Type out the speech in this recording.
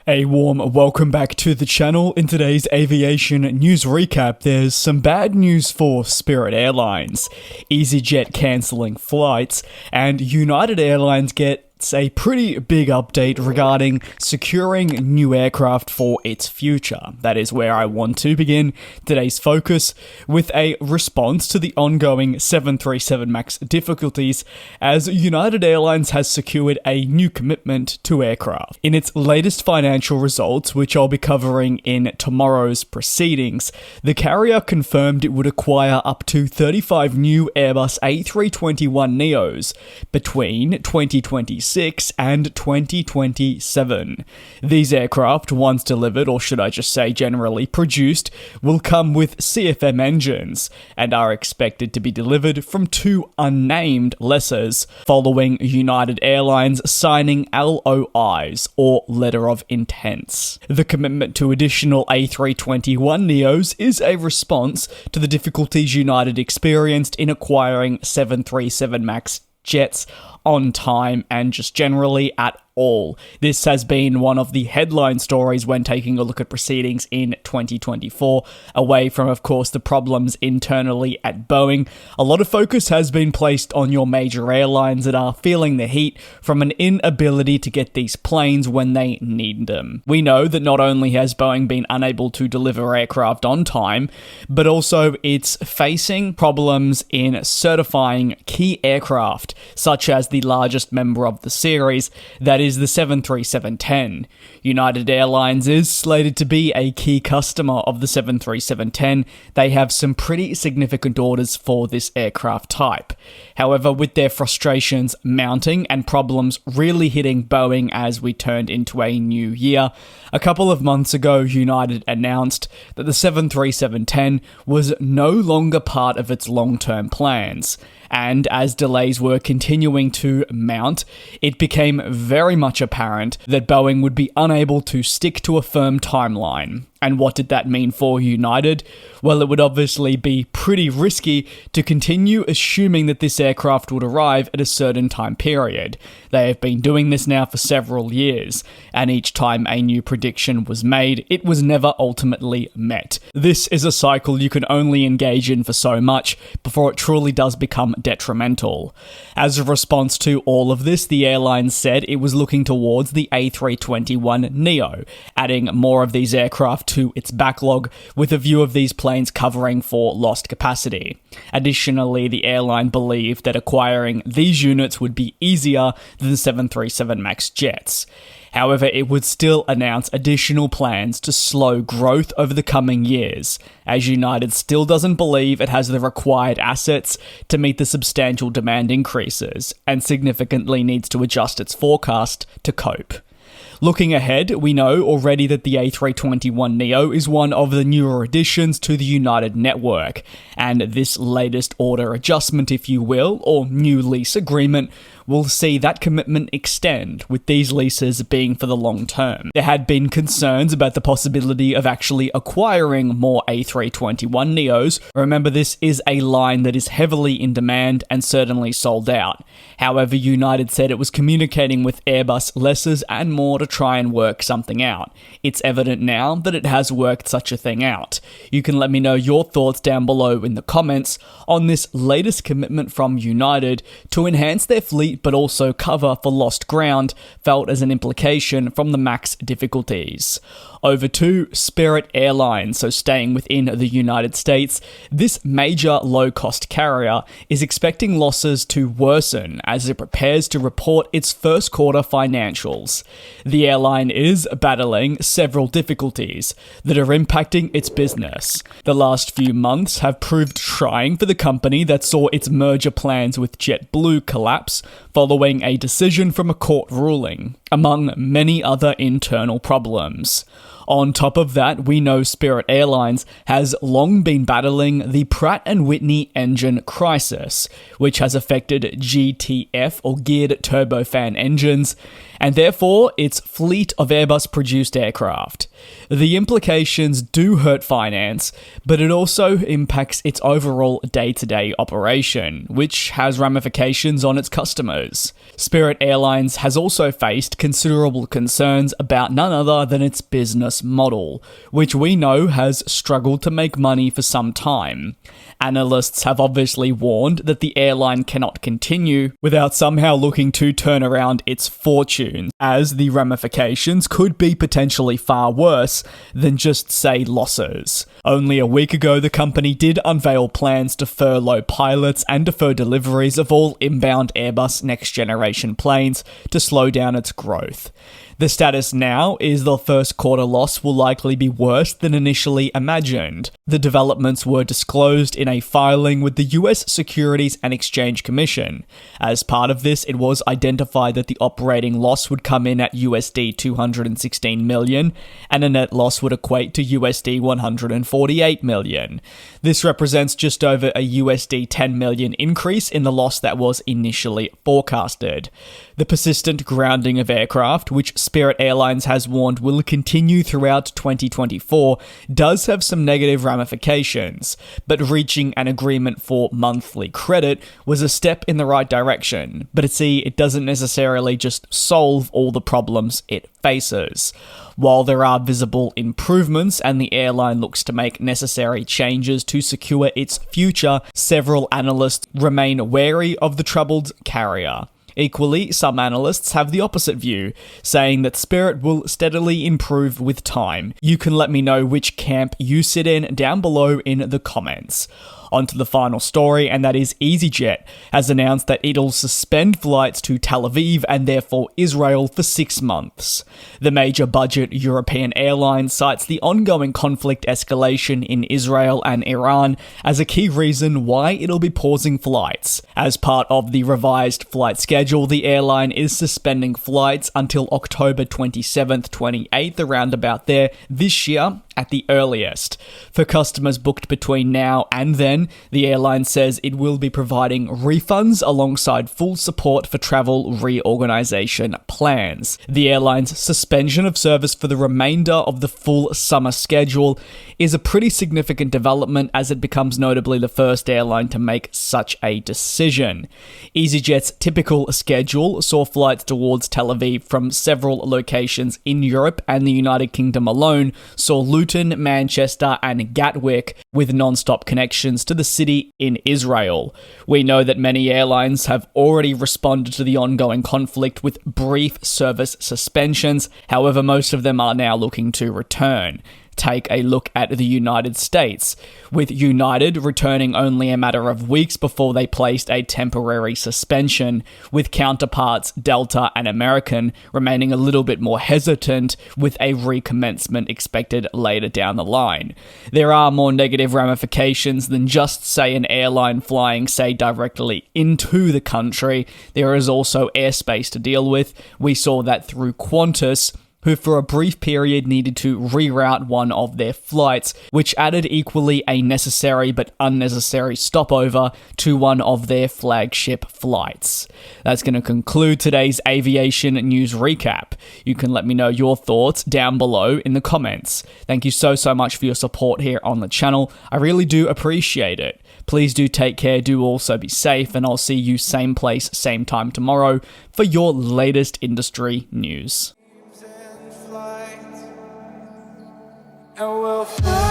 A warm welcome back to the channel. In today's aviation news recap, there's some bad news for Spirit Airlines, easyJet cancelling flights, and United Airlines gets a pretty big update regarding securing new aircraft for its future. That is where I want to begin today's focus, with a response to the ongoing 737 MAX difficulties, as United Airlines has secured a new commitment to aircraft. In its latest financial results, which I'll be covering in tomorrow's proceedings, the carrier confirmed it would acquire up to 35 new Airbus A321neos between 2026 and 2027. These aircraft, once delivered, or should I just say generally produced, will come with CFM engines and are expected to be delivered from two unnamed lessors, following United Airlines signing LOIs, or letter of intents. The commitment to additional A321neos is a response to the difficulties United experienced in acquiring 737 MAX jets on time and just generally at all. This has been one of the headline stories when taking a look at proceedings in 2024, away from, of course, the problems internally at Boeing. A lot of focus has been placed on your major airlines that are feeling the heat from an inability to get these planes when they need them. We know that not only has Boeing been unable to deliver aircraft on time, but also it's facing problems in certifying key aircraft, such as the largest member of the series, that is the 737-10. United Airlines is slated to be a key customer of the 737-10. They have some pretty significant orders for this aircraft type. However, with their frustrations mounting and problems really hitting Boeing as we turned into a new year, a couple of months ago, United announced that the 737-10 was no longer part of its long-term plans. And as delays were continuing to mount, it became very much apparent that Boeing would be unable to stick to a firm timeline. And what did that mean for United? Well, it would obviously be pretty risky to continue assuming that this aircraft would arrive at a certain time period. They have been doing this now for several years, and each time a new prediction was made, it was never ultimately met. This is a cycle you can only engage in for so much before it truly does become detrimental. As a response to all of this, the airline said it was looking towards the A321neo, adding more of these aircraft to its backlog, with a view of these planes covering for lost capacity. Additionally, the airline believed that acquiring these units would be easier than the 737 MAX jets. However, it would still announce additional plans to slow growth over the coming years, as United still doesn't believe it has the required assets to meet the substantial demand increases, and significantly needs to adjust its forecast to cope. Looking ahead, we know already that the A321neo is one of the newer additions to the United network, and this latest order adjustment, if you will, or new lease agreement, will see that commitment extend, with these leases being for the long term. There had been concerns about the possibility of actually acquiring more A321neos. Remember, this is a line that is heavily in demand and certainly sold out. However, United said it was communicating with Airbus lessors and more to try and work something out. It's evident now that it has worked such a thing out. You can let me know your thoughts down below in the comments on this latest commitment from United to enhance their fleet but also cover for lost ground, felt as an implication from the MAX difficulties. Over to Spirit Airlines, so staying within the United States, this major low-cost carrier is expecting losses to worsen as it prepares to report its first quarter financials. The airline is battling several difficulties that are impacting its business. The last few months have proved trying for the company that saw its merger plans with JetBlue collapse following a decision from a court ruling, among many other internal problems. On top of that, we know Spirit Airlines has long been battling the Pratt & Whitney engine crisis, which has affected GTF, or geared turbofan engines, and therefore its fleet of Airbus-produced aircraft. The implications do hurt finance, but it also impacts its overall day-to-day operation, which has ramifications on its customers. Spirit Airlines has also faced voiced considerable concerns about none other than its business model, which we know has struggled to make money for some time. Analysts have obviously warned that the airline cannot continue without somehow looking to turn around its fortunes, as the ramifications could be potentially far worse than just, say, losses. Only a week ago, the company did unveil plans to furlough pilots and defer deliveries of all inbound Airbus next-generation planes to slow down its growth. The status now is the first quarter loss will likely be worse than initially imagined. The developments were disclosed in a filing with the US Securities and Exchange Commission. As part of this, it was identified that the operating loss would come in at USD 216 million, and a net loss would equate to USD 148 million. This represents just over a USD 10 million increase in the loss that was initially forecasted. The persistent grounding of aircraft, which Spirit Airlines has warned will continue throughout 2024, does have some negative ramifications, but reaching an agreement for monthly credit was a step in the right direction. But it doesn't necessarily just solve all the problems it faces. While there are visible improvements and the airline looks to make necessary changes to secure its future, several analysts remain wary of the troubled carrier. Equally, some analysts have the opposite view, saying that Spirit will steadily improve with time. You can let me know which camp you sit in down below in the comments. On to the final story, and that is easyJet has announced that it'll suspend flights to Tel Aviv and therefore Israel for 6 months. The major budget European airline cites the ongoing conflict escalation in Israel and Iran as a key reason why it'll be pausing flights. As part of the revised flight schedule, the airline is suspending flights until October 27th, 28th, around about there, this year at the earliest. For customers booked between now and then, the airline says it will be providing refunds alongside full support for travel reorganization plans. The airline's suspension of service for the remainder of the full summer schedule is a pretty significant development, as it becomes notably the first airline to make such a decision. easyJet's typical schedule saw flights towards Tel Aviv from several locations in Europe, and the United Kingdom alone saw Luton, Manchester, and Gatwick, with non-stop connections to the city in Israel. We know that many airlines have already responded to the ongoing conflict with brief service suspensions. However, most of them are now looking to return. Take a look at the United States, with United returning only a matter of weeks before they placed a temporary suspension, with counterparts Delta and American remaining a little bit more hesitant, with a recommencement expected later down the line. There are more negative ramifications than just, say, an airline flying, say, directly into the country. There is also airspace to deal with. We saw that through Qantas, who for a brief period needed to reroute one of their flights, which added equally a necessary but unnecessary stopover to one of their flagship flights. That's going to conclude today's aviation news recap. You can let me know your thoughts down below in the comments. Thank you so much for your support here on the channel. I really do appreciate it. Please do take care, do also be safe, and I'll see you same place, same time tomorrow for your latest industry news. And we'll fly.